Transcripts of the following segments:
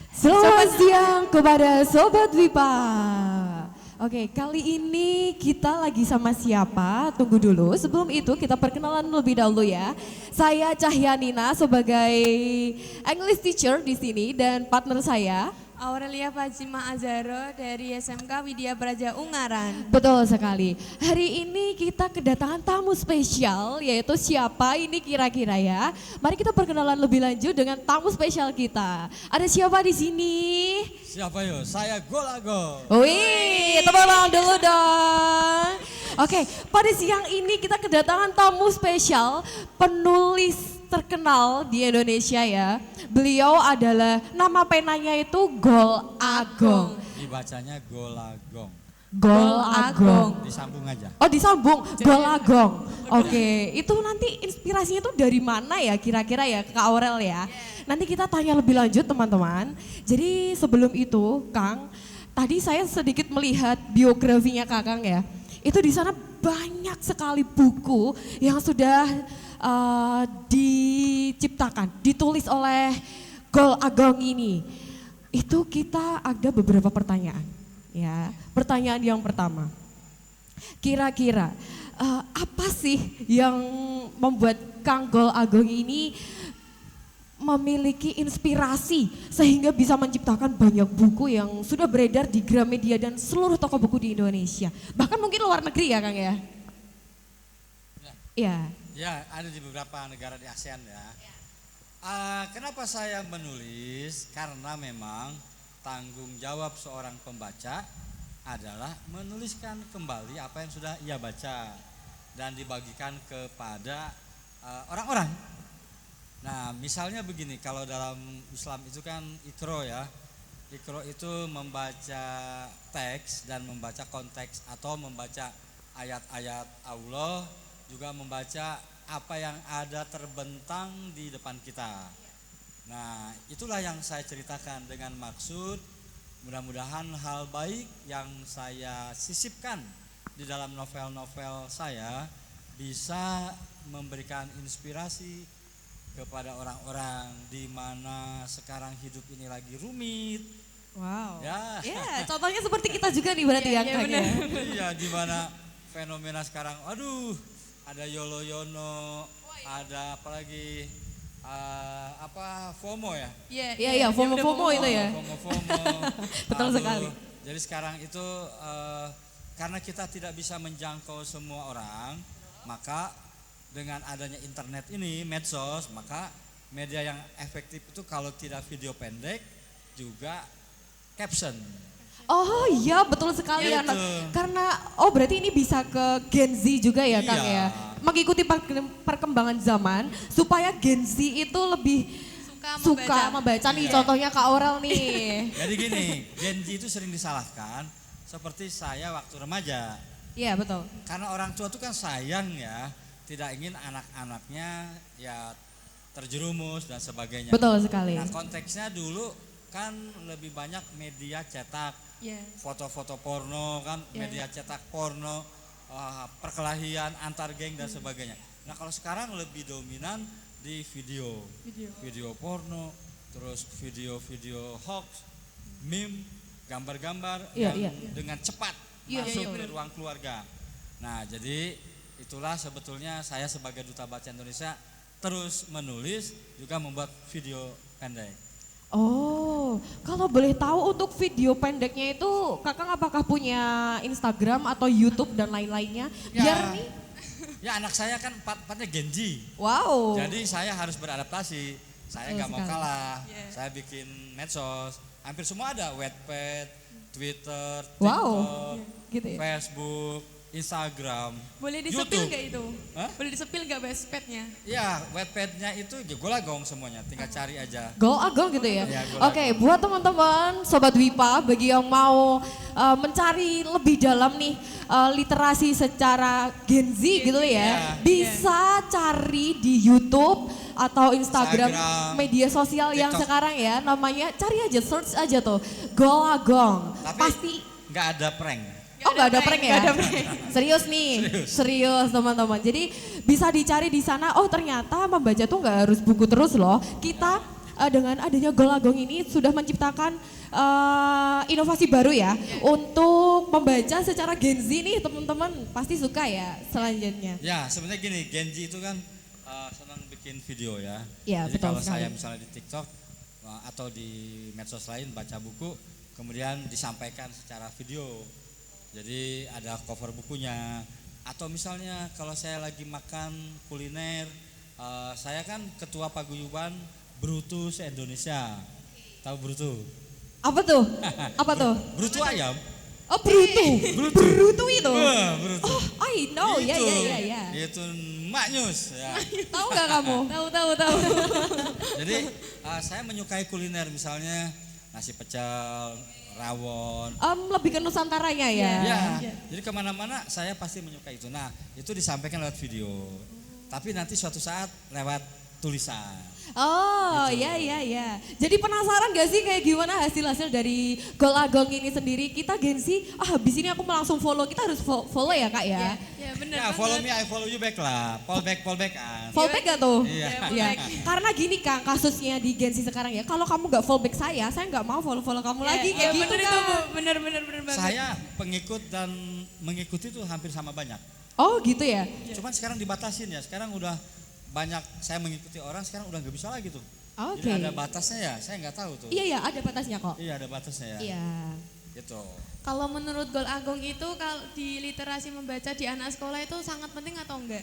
Selamat siang kepada Sobat Wipa. Oke, kali ini kita lagi sama siapa? Tunggu dulu, sebelum itu kita perkenalan lebih dahulu ya. Saya Cahyanina sebagai English teacher di sini dan partner saya. Aurelia Fajima Azaro dari SMK Widya Praja Ungaran. Betul sekali. Hari ini kita kedatangan tamu spesial, yaitu siapa ini kira-kira ya? Mari kita perkenalan lebih lanjut dengan tamu spesial kita. Ada siapa di sini? Siapa yo? Saya Golago. Wih, tepuk tangan dulu dong. Oke, pada siang ini kita kedatangan tamu spesial, penulis terkenal di Indonesia ya. Beliau adalah nama penanya itu Gol Agong. Dibacanya Golagong. Gol Agong. Disambung aja. Oh disambung, Gol Agong. Oke, itu nanti inspirasinya itu dari mana ya kira-kira ya Kak Aurel ya. Nanti kita tanya lebih lanjut teman-teman. Jadi sebelum itu Kang, tadi saya sedikit melihat biografinya Kakang ya. Itu di sana banyak sekali buku yang sudah diciptakan, ditulis oleh Gol Agong ini. Itu kita ada beberapa pertanyaan. Ya, pertanyaan yang pertama, kira-kira apa sih yang membuat Kang Gol Agong ini memiliki inspirasi sehingga bisa menciptakan banyak buku yang sudah beredar di Gramedia dan seluruh toko buku di Indonesia, bahkan mungkin luar negeri ya Kang ya? Iya. Ya, ada di beberapa negara di ASEAN ya. Kenapa saya menulis? Karena memang tanggung jawab seorang pembaca adalah menuliskan kembali apa yang sudah ia baca dan dibagikan kepada orang-orang. Nah, misalnya begini, kalau dalam Islam itu kan Iqra ya. Iqra itu membaca teks dan membaca konteks atau membaca ayat-ayat Allah, juga membaca apa yang ada terbentang di depan kita. Nah, itulah yang saya ceritakan dengan maksud mudah-mudahan hal baik yang saya sisipkan di dalam novel-novel saya bisa memberikan inspirasi kepada orang-orang di mana sekarang hidup ini lagi rumit. Wow. Ya. Ya, contohnya seperti kita juga nih berarti ya Kang ya. Iya, di mana fenomena sekarang, aduh, ada Yolo-Yono, ada apalagi FOMO ya? Iya, FOMO itu ya. FOMO. Betul sekali. Jadi sekarang itu karena kita tidak bisa menjangkau semua orang, maka dengan adanya internet ini, medsos, maka media yang efektif itu kalau tidak video pendek juga caption. Oh iya betul sekali Ya, anak. itu. Karena berarti ini bisa ke Gen Z juga ya Kang Iya. ya. Mengikuti perkembangan zaman supaya Gen Z itu lebih suka membaca nih, Iya. contohnya Kak Aurel nih. Jadi gini, Gen Z itu sering disalahkan seperti saya waktu remaja. Iya betul. Karena orang tua itu kan sayang ya, tidak ingin anak-anaknya ya terjerumus dan sebagainya. Betul sekali. Nah, konteksnya dulu kan lebih banyak media cetak, foto-foto porno kan, media cetak porno, perkelahian antar geng dan sebagainya. Nah, kalau sekarang lebih dominan di video porno, terus video-video hoax, meme, gambar-gambar yang dengan cepat masuk ke ruang keluarga. Nah, jadi itulah sebetulnya saya sebagai Duta Baca Indonesia terus menulis juga membuat video pendek. Oh, kalau boleh tahu untuk video pendeknya itu Kakang apakah punya Instagram atau YouTube dan lain-lainnya? Biar nih. Ya, anak saya kan empatnya Gen Z. Wow. Jadi saya harus beradaptasi. Saya nggak mau kalah. Saya bikin medsos. Hampir semua ada, Wattpad, Twitter, TikTok, gitu ya? Facebook, Instagram, Boleh disepil YouTube. nggak itu? Hah? Boleh disepil nggak Wattpad-nya? Ya, Wattpad-nya itu Golagong semuanya, tinggal cari aja. Gol Agong gitu ya? Iya, Gol Oke, buat teman-teman Sobat Wipa bagi yang mau mencari lebih dalam nih literasi secara Gen Z gitu ya, bisa cari di YouTube atau Instagram, media sosial yang TikTok. sekarang ya namanya, cari aja, search aja tuh Gol Agong. Tapi Pasti nggak ada prank. Oh nggak ada prank ya? Nggak ada prank. Serius nih, serius teman-teman. Jadi bisa dicari di sana. Oh ternyata membaca tuh nggak harus buku terus loh. Kita dengan adanya Golagong ini sudah menciptakan inovasi baru ya untuk membaca secara Gen Z nih teman-teman pasti suka ya selanjutnya. Ya sebenarnya gini, Genji itu kan senang bikin video ya. Ya, Jadi betul kalau sekali. saya misalnya di TikTok atau di medsos lain baca buku, kemudian disampaikan secara video. Jadi ada cover bukunya. Atau misalnya kalau saya lagi makan kuliner, saya kan ketua paguyuban Brutu se-Indonesia. Tahu Brutu? Apa tuh? Apa tuh? Brutu ayam. Oh Brutu. Brutu. Brutu itu. Wah, Brutu. Oh I know ya Itu. ya ya. Itu maknyus ya. Tahu nggak kamu? Tahu. Jadi saya menyukai kuliner misalnya nasi pecel, rawon. Lebih ke Nusantaranya ya. Ya, jadi kemana-mana saya pasti menyukai itu. Nah, itu disampaikan lewat video. Tapi nanti suatu saat lewat tulisan. Oh Gitu. ya. Jadi penasaran gak sih kayak gimana hasil-hasil dari Golagong ini sendiri? Kita Gen Z, habis ini aku mau langsung follow. Kita harus follow ya kak ya. Ya benar Ya, follow me, I follow you back lah. Fall backan. Follow back gak tuh? Iya. Ya, karena gini Kang, kasusnya di Gen Z sekarang ya, kalau kamu gak follow back saya nggak mau follow kamu lagi kayak gitu bener itu Kang. Bu, bener banget. Saya pengikut dan mengikuti itu hampir sama banyak. Oh gitu ya? Cuman sekarang dibatasin ya. Sekarang udah banyak saya mengikuti orang, sekarang udah nggak bisa lagi tuh. Oke. Jadi ada batasnya ya, saya nggak tahu tuh. Iya ada batasnya kok. Iya ada batasnya ya. Iya. Gitu. Kalau menurut Golagong itu kalau di literasi membaca di anak sekolah itu sangat penting atau enggak?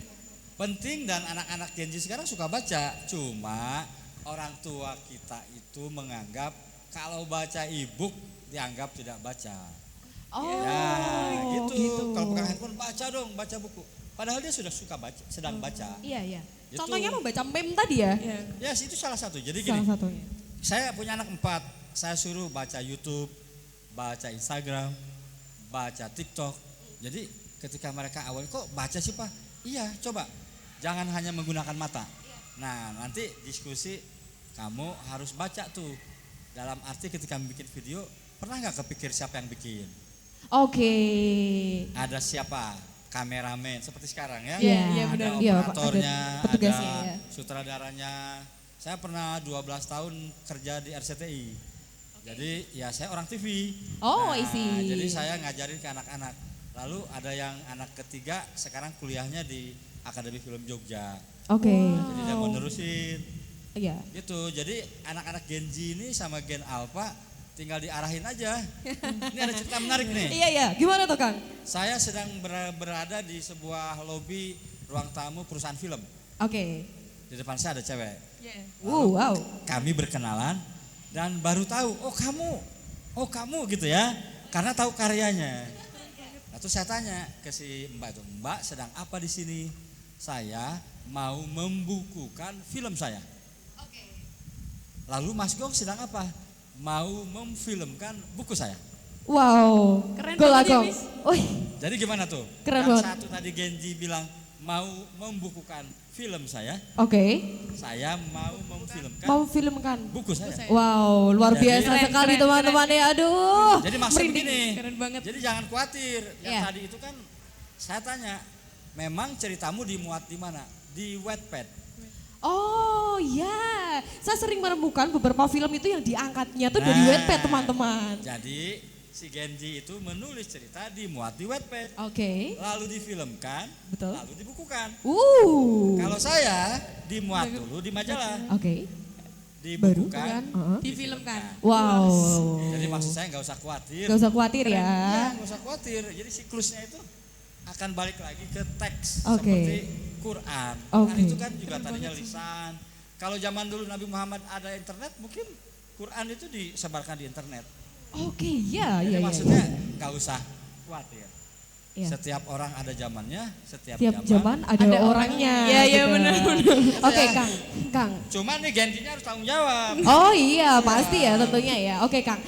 Penting dan anak-anak Gen Z sekarang suka baca. Cuma orang tua kita itu menganggap kalau baca e-book dianggap tidak baca. Oh Ya gitu. Kalau pegang handphone baca dong, baca buku. Padahal dia sudah suka baca, sedang baca. Iya. Gitu. Contohnya membaca meme tadi ya? Iya. Ya itu salah satu. Jadi Salah gini, satunya. saya punya anak 4. Saya suruh baca YouTube, baca Instagram, baca TikTok. Jadi ketika mereka awal kok baca sih Pak? Iya coba, jangan hanya menggunakan mata. Nah nanti diskusi kamu harus baca tuh. Dalam arti ketika bikin video, pernah nggak kepikir siapa yang bikin? Oke. Ada siapa? Kameramen seperti sekarang ya. Iya, Ada Iya, operatornya, ada petugasnya, ada ya. sutradaranya. Saya pernah 12 tahun kerja di RCTI. Jadi ya saya orang TV. Oh, I see. Jadi saya ngajarin ke anak-anak. Lalu ada yang anak ketiga sekarang kuliahnya di Akademi Film Jogja. Oke. Jadi dia mau nerusin. Iya. Gitu. Jadi anak-anak Gen Z ini sama Gen Alpha tinggal diarahin aja. Ini ada cerita menarik nih. Iya. Gimana tuh Kang? Saya sedang berada di sebuah lobi ruang tamu perusahaan film. Oke. Di depan saya ada cewek. Iya. Wow. Kami berkenalan dan baru tahu, oh kamu gitu ya. Karena tahu karyanya. Lalu saya tanya ke si Mbak itu, Mbak sedang apa di sini? Saya mau membukukan film saya. Lalu Mas Gong sedang apa? Mau memfilmkan buku saya. Wow. Keren Golagong. banget ya, Miss. Wih, Jadi gimana tuh? Keren Yang banget. satu tadi Genji bilang mau membukukan film saya, oke. saya mau memfilmkan Mau filmkan. buku saya. Wow, luar Jadi- biasa Keren, sekali keren, teman-teman ya. Aduh. Jadi maksud merinding. begini, Keren banget. jadi jangan khawatir. Yang Iya. tadi itu kan saya tanya, memang ceritamu dimuat di mana? Di Wattpad. Oh ya, saya sering menemukan beberapa film itu yang diangkatnya tuh dari Nah. Wattpad teman-teman. Jadi si Genji itu menulis cerita dimuat di Wattpad, Oke, lalu difilmkan, betul. lalu dibukukan. Kalau Kalau saya dimuat dulu di majalah, oke, dibukukan, Difilmkan. wow. Jadi maksud saya nggak usah khawatir. Gak usah khawatir ya. Ya, nggak usah khawatir. Jadi siklusnya itu akan balik lagi ke teks Oke. seperti Quran. Oke. Quran itu kan juga tadinya lisan. Kalau zaman dulu Nabi Muhammad ada internet, mungkin Quran itu disebarkan di internet. Oke, ya, Jadi ya, maksudnya nggak usah khawatir. ya. Setiap orang ada zamannya, setiap Tiap zaman ada orangnya. Iya, iya, gitu. benar. Oke, Kang. Cuman nih Genjinya harus tanggung jawab. Oh iya, pasti ya tentunya ya. Oke, Kang.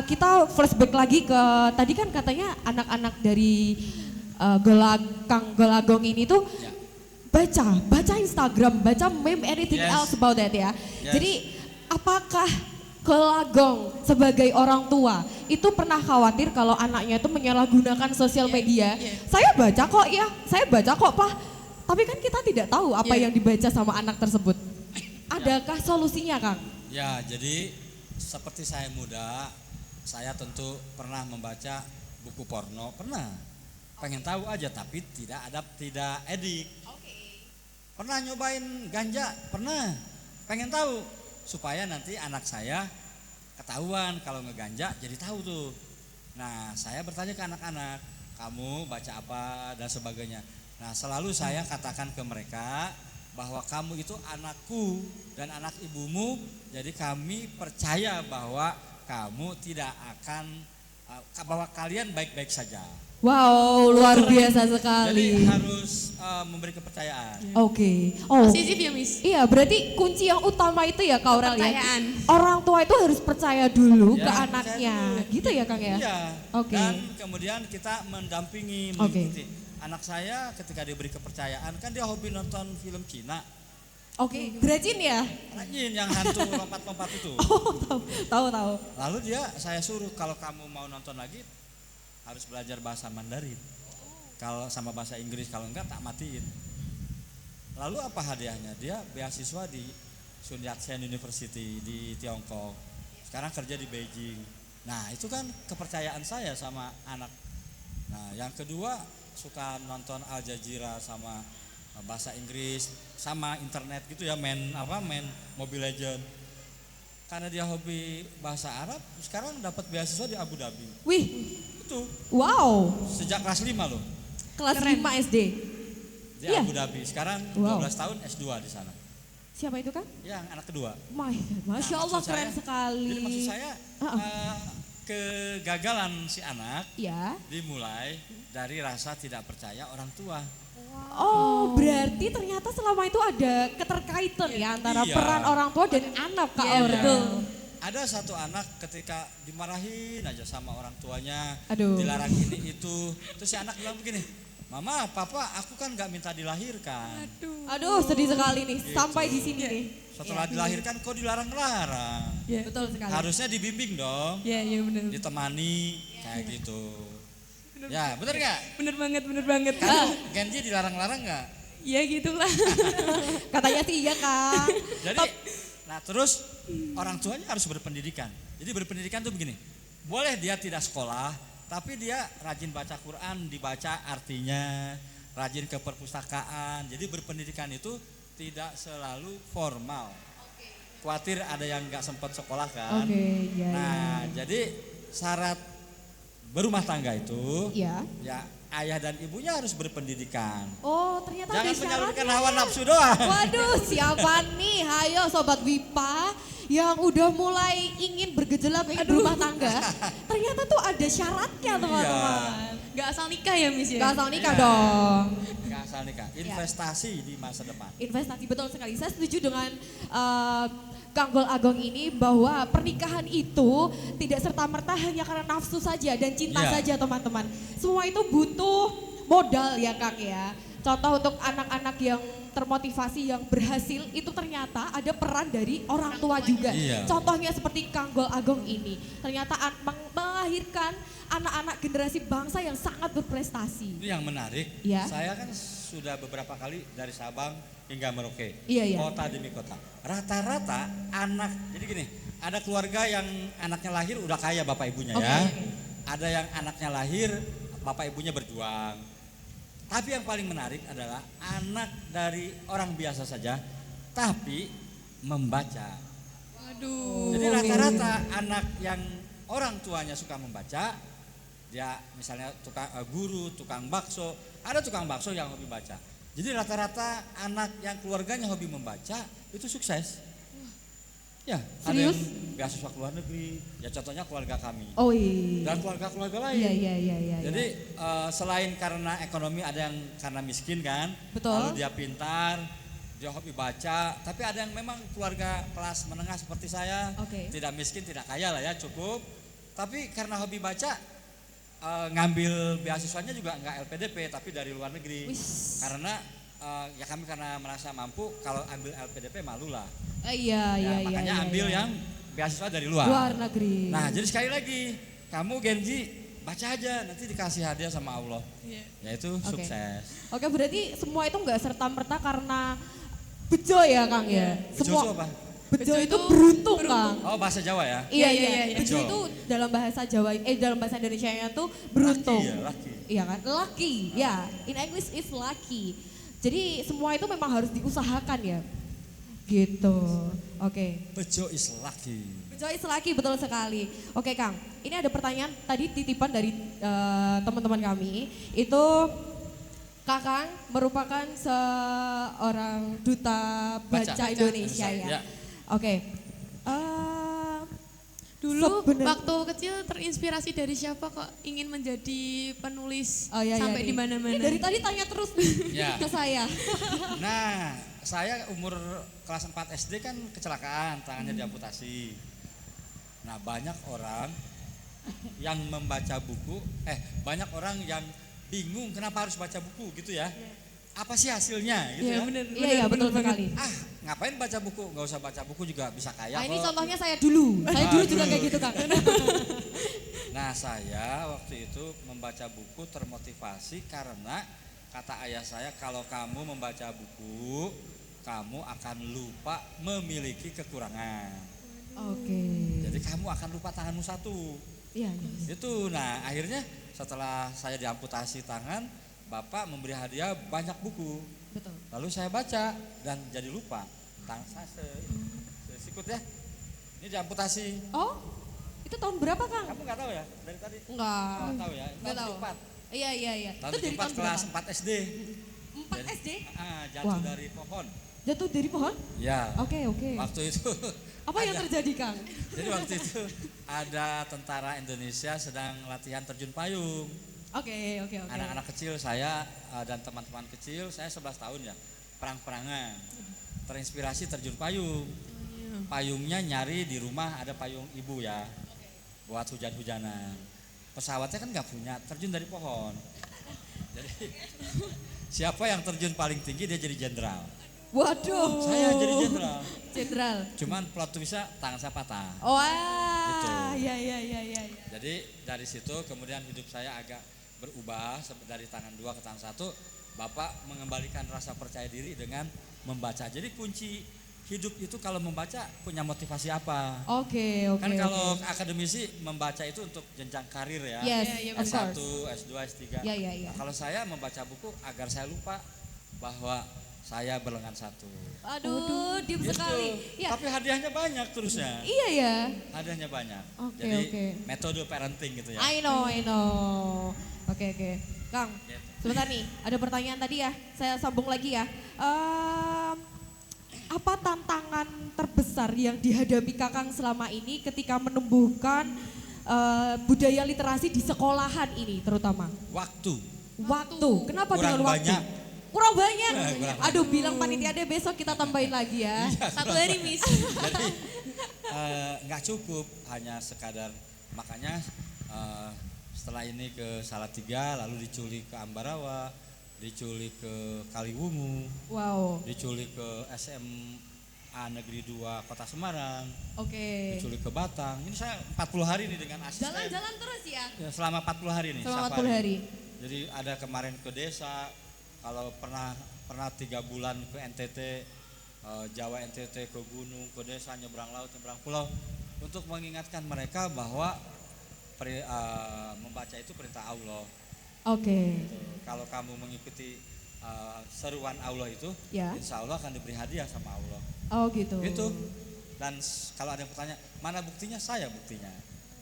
Kita flashback lagi ke tadi kan katanya anak-anak dari Kang Golagong ini tuh Ya. baca Instagram, baca meme, anything Yes. else about that ya. Yes. Jadi apakah Golagong sebagai orang tua itu pernah khawatir kalau anaknya itu menyalahgunakan sosial media? Saya baca kok ya, saya baca kok Pak. Tapi kan kita tidak tahu apa yang dibaca sama anak tersebut. Adakah solusinya Kang? Ya, jadi seperti saya muda, saya tentu pernah membaca buku porno, pernah. Pengen tahu aja tapi tidak edik. Pernah nyobain ganja, pernah. Pengen tahu supaya nanti anak saya ketahuan kalau ngeganja jadi tahu tuh. Nah, saya bertanya ke anak-anak, kamu baca apa dan sebagainya. Nah, selalu saya katakan ke mereka bahwa kamu itu anakku dan anak ibumu, jadi kami percaya bahwa kamu tidak akan bahwa kalian baik-baik saja. Wow, luar biasa Jadi sekali. harus memberi kepercayaan. Oke. Oh. Positif ya, Miss. Iya, berarti kunci yang utama itu ya Kak Aurel ya. Kepercayaan. Orang tua itu harus percaya dulu Ya, ke percaya anaknya. dulu. Gitu ya Kang ya? Iya. Oke. Dan kemudian kita mendampingi, Oke. mengikuti. Anak saya ketika diberi kepercayaan kan dia hobi nonton film Cina. Oke, Grajin ya? Rajin yang hantu lompat-lompat itu. Oh, tahu. Lalu saya suruh kalau kamu mau nonton lagi harus belajar bahasa Mandarin. Kalau sama bahasa Inggris, kalau enggak tak matiin. Lalu apa hadiahnya? Dia beasiswa di Sun Yat-sen University di Tiongkok. Sekarang kerja di Beijing. Nah, itu kan kepercayaan saya sama anak. Nah, yang kedua suka nonton Al Jazeera sama bahasa Inggris, sama internet gitu ya, main Mobile Legend. Karena dia hobi bahasa Arab, sekarang dapat beasiswa di Abu Dhabi. Wih, Itu wow. sejak kelas 5 loh Kelas Keren. 5 SD. di Iya. Abu Dhabi. Sekarang Wow. 12 tahun S2 di sana. Siapa itu Kang? Yang anak kedua. Masya Nah, Allah maksud keren saya- sekali. Jadi maksud saya Ah. kegagalan si anak Ya. dimulai dari rasa tidak percaya orang tua. Oh, berarti ternyata selama itu ada keterkaitan ya antara Iya. peran orang tua dan anak Kak Iya, Aurel. betul. Ada satu anak ketika dimarahin aja sama orang tuanya, Aduh. dilarang ini itu, terus si anak bilang begini, Mama, Papa, aku kan nggak minta dilahirkan. Aduh, sedih sekali nih Gitu. sampai di sini Iya. nih. Setelah dilahirkan kok dilarang-larang. Iya. Betul sekali. Harusnya dibimbing dong, Iya benar. ditemani kayak gitu. Ya, bener nggak? Bener banget. Kamu Genji dilarang-larang nggak? Ya gitulah. Katanya sih iya Kang. Jadi, nah terus orang tuanya harus berpendidikan. Jadi berpendidikan tuh begini, boleh dia tidak sekolah, tapi dia rajin baca Quran, dibaca artinya, rajin ke perpustakaan. Jadi berpendidikan itu tidak selalu formal. Khawatir ada yang nggak sempat sekolah kan. Oke, iya. Nah, jadi syarat berumah tangga itu Iya. ya ayah dan ibunya harus berpendidikan. Oh, ternyata Jangan ada menyalurkan syaratnya. hawa nafsu doang. Waduh, siapa nih? Hayo Sobat Wipa yang udah mulai ingin bergejolak ingin berumah tangga. Ternyata tuh ada syaratnya teman-teman. Gak asal nikah ya, Miss ya? Gak asal nikah Iya. dong. Nggak asal nikah, investasi di masa depan. Investasi betul sekali. Saya setuju dengan Kang Gol Agong ini bahwa pernikahan itu tidak serta-merta hanya karena nafsu saja dan cinta Iya. saja teman-teman. Semua itu butuh modal ya Kang ya. Contoh untuk anak-anak yang termotivasi yang berhasil itu ternyata ada peran dari orang tua juga. Iya. Contohnya seperti Kang Gol Agong ini. Ternyata melahirkan anak-anak generasi bangsa yang sangat berprestasi. Itu yang menarik. Iya. Saya kan sudah beberapa kali dari Sabang hingga Merauke, Iya, iya. kota demi kota. Rata-rata anak, jadi gini, ada keluarga yang anaknya lahir udah kaya bapak ibunya Oke, ya. oke. Ada yang anaknya lahir bapak ibunya berjuang. Tapi yang paling menarik adalah anak dari orang biasa saja, tapi membaca. Waduh. Jadi rata-rata anak yang orang tuanya suka membaca, dia misalnya tukang guru, tukang bakso, ada tukang bakso yang hobi baca. Jadi rata-rata anak yang keluarganya hobi membaca itu sukses. Ya, ada yang Serius? beasiswa ke luar negeri. Ya contohnya keluarga kami Oh iya. dan keluarga-keluarga lain. Iya. Jadi selain karena ekonomi ada yang karena miskin kan, Betul. lalu dia pintar, dia hobi baca. Tapi ada yang memang keluarga kelas menengah seperti saya, Oke. tidak miskin, tidak kaya lah ya, cukup. Tapi karena hobi baca, ngambil beasiswanya juga nggak LPDP, tapi dari luar negeri. Wis. Karena ya kami karena merasa mampu, kalau ambil LPDP malu lah. Iya. Makanya ambil yang beasiswa dari luar. luar negeri. Nah, jadi sekali lagi, kamu Genji baca aja, nanti dikasih hadiah sama Allah, Iya. yaitu Oke. sukses. Oke, berarti semua itu nggak serta merta karena bejo ya Kang ya. Bejo Semua itu apa? Bejo Bejo itu itu beruntung, beruntung. Kang. Oh, bahasa Jawa ya? Iya, Iya, iya, iya, Bejo iya. itu dalam bahasa Jawa, dalam bahasa Indonesianya tuh beruntung. Laki ya, laki. Iya kan? Lucky, ya. In English is lucky. Jadi semua itu memang harus diusahakan ya. Gitu. Oke. Bejo is lucky. Bejo is lucky, betul sekali. Oke, Kang. Ini ada pertanyaan tadi titipan dari teman-teman kami. Itu Kakang merupakan seorang duta baca Baca. Indonesia Indonesia, ya. ya. Oke. Dulu Sebenar- waktu kecil terinspirasi dari siapa kok ingin menjadi penulis Oh, iya, sampai iya, di nih. mana-mana? Ini dari tadi tanya terus Ya. ke saya. Nah, saya umur kelas 4 SD kan kecelakaan, tangannya diamputasi. Nah, banyak orang yang membaca buku, banyak orang yang bingung kenapa harus baca buku gitu ya. Apa sih hasilnya gitu Iya ya. benar. Iya, iya, betul sekali. Ah, ngapain baca buku? Nggak usah baca buku juga bisa kaya Nah, ini kok. contohnya saya dulu. Saya dulu juga kayak gitu, Kang. Nah, saya waktu itu membaca buku termotivasi karena kata ayah saya, kalau kamu membaca buku, kamu akan lupa memiliki kekurangan. Oke. Jadi kamu akan lupa tanganmu satu. Iya, iya. Itu. Nah, akhirnya setelah saya diamputasi tangan, Bapak memberi hadiah banyak buku. Betul. Lalu saya baca dan jadi lupa. Tangan saya sikut ya. Ini diamputasi. Oh, itu tahun berapa, Kang? Kamu nggak tahu ya dari tadi? Enggak. Nggak tahu ya. Enggak tahu. 4. Iya, iya, iya. Tahun Itu dari 4 tahun kelas berapa? 4 SD. 4 SD? Jatuh Wah. dari pohon. Jatuh dari pohon? Ya. Oke, oke. Waktu itu Apa yang terjadi, Kang? jadi waktu itu ada tentara Indonesia sedang latihan terjun payung. Oke, oke, oke. Anak-anak kecil saya dan teman-teman kecil, saya 11 tahun ya, perang-perangan. Terinspirasi terjun payung. Payungnya nyari di rumah ada payung ibu ya, buat hujan-hujanan. Pesawatnya kan nggak punya, terjun dari pohon. Jadi siapa yang terjun paling tinggi dia jadi jenderal. Waduh. Saya jadi jenderal. Jenderal. Cuman plot twistnya tangan saya patah. Wah, Gitu. iya, iya, iya, iya. Jadi dari situ kemudian hidup saya agak berubah dari tangan 2 ke tangan 1. Bapak mengembalikan rasa percaya diri dengan membaca. Jadi kunci hidup itu kalau membaca punya motivasi apa? Oke, oke. Kan kalau oke. akademisi membaca itu untuk jenjang karir ya. Yes, Iya, iya, of S1, course. S2, S3. Iya, iya, iya. Nah, kalau saya membaca buku agar saya lupa bahwa saya berlengan satu. Aduh, diem Gitu. sekali. Ya, Tapi hadiahnya banyak terusnya. iya ya. Hadiahnya banyak. Oke, Jadi oke. metode parenting gitu ya. I know, I know. Oke, oke. Kang, Gitu. sebentar nih, ada pertanyaan tadi ya. Saya sambung lagi ya. Apa tantangan terbesar yang dihadapi Kakang selama ini ketika menumbuhkan budaya literasi di sekolahan ini terutama? Waktu. Waktu. Kenapa Kurang dengan waktu? banyak. Kurang banyak. Kurang Aduh, bilang panitia deh besok kita tambahin lagi ya. Iya, 1 hari, Miss. Jadi nggak cukup hanya sekadar, makanya setelah ini ke Salatiga, lalu diculik ke Ambarawa, diculik ke Kaliwungu, Wow. diculik ke SMA Negeri 2 Kota Semarang, Oke. diculik ke Batang. Ini saya 40 hari nih dengan asisten. Jalan-jalan terus ya. Ya, selama 40 hari nih. Selama safari. 40 hari. Jadi ada kemarin ke desa, kalau pernah 3 bulan ke NTT, Jawa NTT, ke gunung, ke desa, nyebrang laut, nyebrang pulau, untuk mengingatkan mereka bahwa membaca itu perintah Allah. Oke. Kalau kamu mengikuti seruan Allah itu, Ya. insya Allah akan diberi hadiah sama Allah. Oh gitu. Gitu. Dan kalau ada yang bertanya, mana buktinya? Saya buktinya.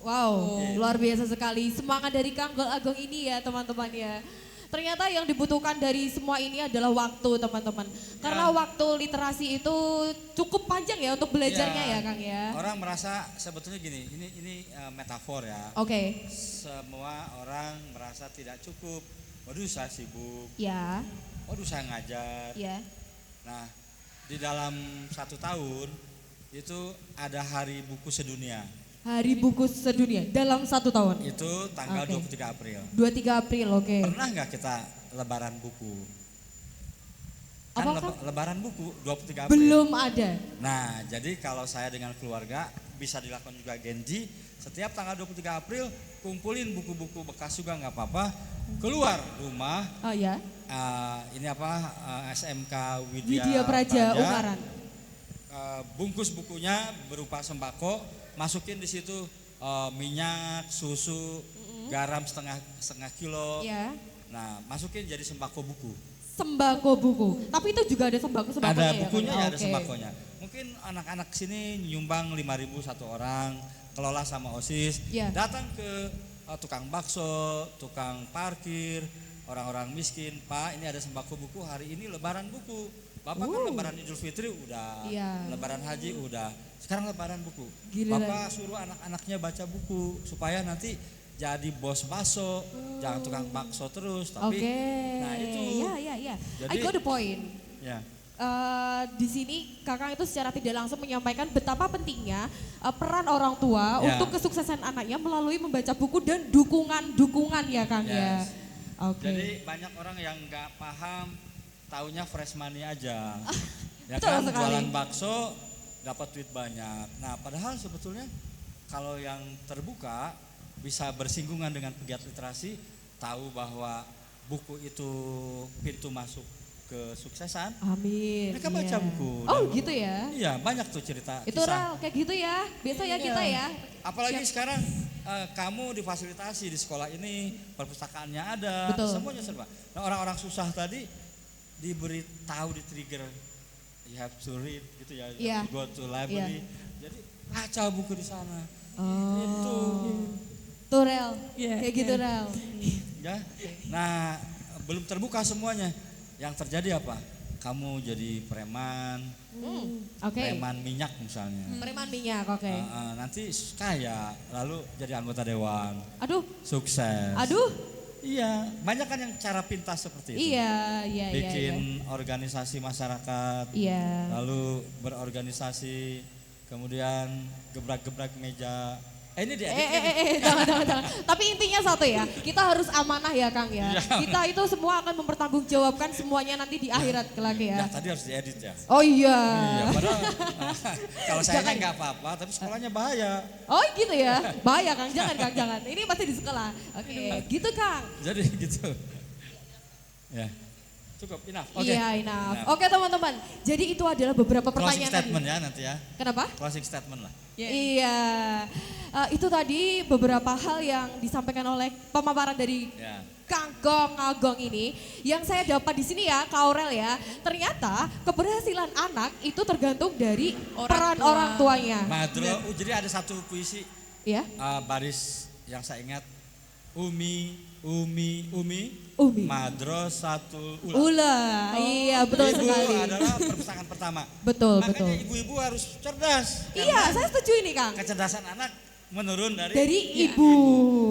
Wow, Iya. luar biasa sekali. Semangat dari Kang Gol Agong ini ya teman-teman ya. Ternyata yang dibutuhkan dari semua ini adalah waktu teman-teman. Karena waktu literasi itu cukup panjang ya untuk belajarnya ya Kang ya. Orang merasa sebetulnya gini, ini metafor ya. Oke, Semua orang merasa tidak cukup. Waduh saya sibuk, ya, waduh saya ngajar. ya. Nah di dalam 1 tahun itu ada hari buku sedunia. Hari buku sedunia dalam 1 tahun. Itu tanggal Oke. 23 April. 23 April, oke. Pernah nggak kita lebaran buku? Kan Apa, Kang? lebaran buku 23 April. Belum ada. Nah jadi kalau saya dengan keluarga bisa dilakukan juga Genji. Setiap tanggal 23 April kumpulin buku-buku bekas juga nggak apa-apa. Keluar rumah, Oh ya, ini apa SMK Widya Praja Ungaran. bungkus bukunya berupa sembako, masukin di situ minyak, susu, garam setengah kilo. Ya. Nah, masukin jadi sembako buku. Sembako buku. Tapi itu juga ada sembako-sembakonya Ada ya? bukunya Kang? ya, ada Oke. sembakonya. Mungkin anak-anak sini nyumbang 5.000 satu orang, kelola sama OSIS. Ya. Datang ke tukang bakso, tukang parkir, orang-orang miskin. Pak, ini ada sembako buku, hari ini lebaran buku. Bapak kan lebaran Idul Fitri udah, Iya. lebaran haji udah. Sekarang lebaran buku. Giliran. Bapak suruh anak-anaknya baca buku supaya nanti jadi bos bakso, jangan tukang bakso terus. Tapi, Oke. nah itu. Ya. I Jadi- got the point. Ya. Di sini Kakang itu secara tidak langsung menyampaikan betapa pentingnya peran orang tua Ya. untuk kesuksesan anaknya melalui membaca buku dan dukungan ya Kang ya. Yes. Oke. Jadi banyak orang yang nggak paham, taunya fresh money aja. Ya betul kan, sekali. jualan bakso dapat duit banyak. Nah, padahal sebetulnya kalau yang terbuka bisa bersinggungan dengan pegiat literasi, tahu bahwa buku itu pintu masuk kesuksesan. Amin. Mereka baca iya. buku. Oh Dan- gitu ya. Iya, banyak tuh cerita Itu kisah. Rel, kayak gitu ya. Biasa ya kita ya. Apalagi sekarang kamu difasilitasi di sekolah ini, perpustakaannya ada, Betul. semuanya serba. Nah, orang-orang susah tadi diberi tahu, di trigger, you have to read gitu ya, you Iya. have to go to library. Jadi baca buku di sana. Oh. Itu Tuh Rel, Iya, kayak gitu Rel. ya. Nah, belum terbuka semuanya. Yang terjadi apa? Kamu jadi preman, Oke. preman minyak misalnya. Preman minyak, oke. Nanti kaya, lalu jadi anggota dewan, Aduh, sukses. aduh. Iya, banyak kan yang cara pintas seperti itu. Iya. Bikin organisasi masyarakat, Iya. lalu berorganisasi, kemudian gebrak-gebrak meja. Ini diedit. Jangan. Tapi intinya satu ya, kita harus amanah ya Kang ya. Kita itu semua akan mempertanggungjawabkan semuanya nanti di akhirat kelak ya. Nah, tadi harus diedit ya. Oh Iya, iya. padahal kalau saya Jangan. nggak apa-apa, tapi sekolahnya bahaya. Oh gitu ya, bahaya Kang, jangan. Ini pasti di sekolah. Oke, gitu Kang. Jadi gitu. Ya, cukup, enough. Oke. Iya, enough. Oke teman-teman, jadi itu adalah beberapa Closing pertanyaan statement tadi. ya nanti ya. Kenapa? Closing statement lah. Iya, itu tadi beberapa hal yang disampaikan oleh pemaparan dari Ya. Kang Gong Agong ini. Yang saya dapat di sini ya, Kak Aurel ya, ternyata keberhasilan anak itu tergantung dari peran tua. orang tuanya. Madro, jadi ada satu puisi Ya, baris yang saya ingat, Umi, Umi. Madrasatul Ula. Ula, iya betul Ibu sekali. adalah perpustakaan pertama. Betul, Makanya betul. ibu-ibu harus cerdas. Iya, saya setuju ini Kang. Kecerdasan anak menurun dari Ibu.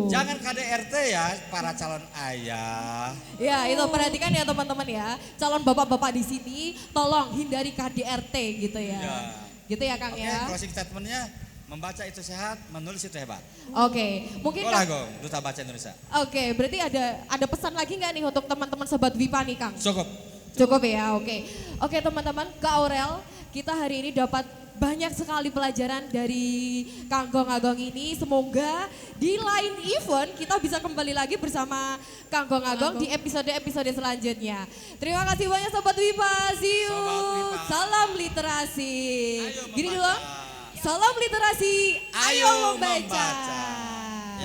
Jangan KDRT ya, para calon ayah. Ya, itu perhatikan ya teman-teman ya. Calon bapak-bapak di sini tolong hindari KDRT gitu ya. Ya. Gitu ya Kang Oke, ya. closing statementnya, membaca itu sehat, menulis itu hebat. Oke, mungkin Golah Kang, Gong, Duta Baca Indonesia. oke, berarti ada pesan lagi nggak nih untuk teman-teman sobat Wipa nih Kang? Cukup. Cukup ya, oke. Oke teman-teman, Kak Aurel, kita hari ini dapat banyak sekali pelajaran dari Kang Gong Agong ini. Semoga di lain event kita bisa kembali lagi bersama Kang Gong Agong di episode-episode selanjutnya. Terima kasih banyak Sobat Wipa, see you. Sobat Wipa. Salam literasi. Ayo Gini membaca. dulu, salam literasi, ayo Ayo membaca. membaca.